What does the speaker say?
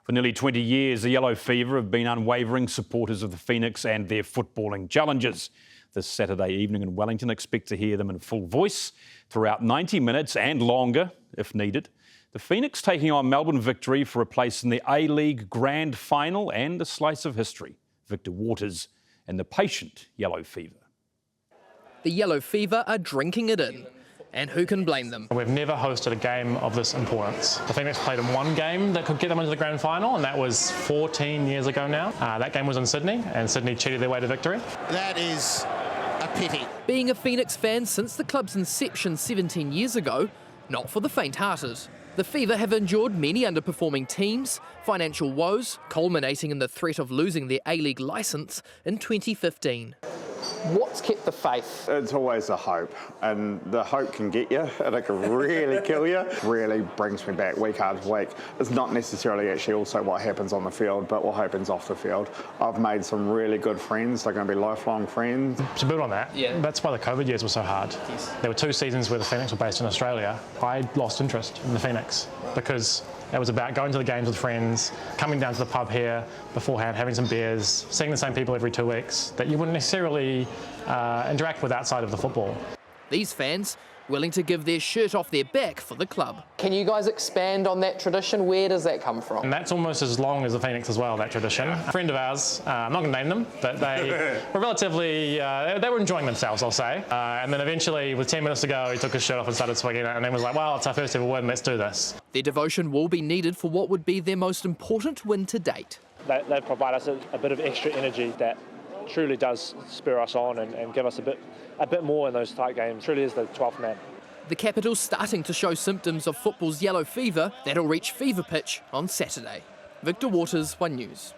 For nearly 20 years, the Yellow Fever have been unwavering supporters of the Phoenix and their footballing challenges. This Saturday evening in Wellington, expect to hear them in full voice throughout 90 minutes and longer, if needed. The Phoenix taking on Melbourne Victory for a place in the ALeague Grand Final and a slice of history. Victor Waters and the patient Yellow Fever. The Yellow Fever are drinking it in. And who can blame them? We've never hosted a game of this importance. The Phoenix played in one game that could get them into the grand final, and that was 14 years ago now. That game was in Sydney, and Sydney cheated their way to victory. That is a pity. Being a Phoenix fan since the club's inception 17 years ago, not for the faint-hearted. The Fever have endured many underperforming teams, financial woes, culminating in the threat of losing their A-League licence in 2015. What's kept the faith? It's always the hope, and the hope can get you, and it can really kill you. Really brings me back week after week. It's not necessarily actually also what happens on the field, but what happens off the field. I've made some really good friends. They're going to be lifelong friends. To build on that, that's why the COVID years were so hard. Yes. There were 2 seasons where the Phoenix were based in Australia. I lost interest in the Phoenix because it was about going to the games with friends, coming down to the pub here beforehand, having some beers, seeing the same people every 2 weeks that you wouldn't necessarily interact with outside of the football. These fans willing to give their shirt off their back for the club. Can you guys expand on that tradition? Where does that come from? And that's almost as long as the Phoenix as well, that tradition. A friend of ours, I'm not going to name them, but they were relatively, they were enjoying themselves, I'll say. And then eventually, with 10 minutes to go, he took his shirt off and started swinging it, and then was like, well, it's our first ever win, let's do this. Their devotion will be needed for what would be their most important win to date. They provide us a bit of extra energy that truly does spur us on and give us a bit more in those tight games. Truly is the 12th man. The capital's starting to show symptoms of football's yellow fever that'll reach fever pitch on Saturday. Victor Waters, One News.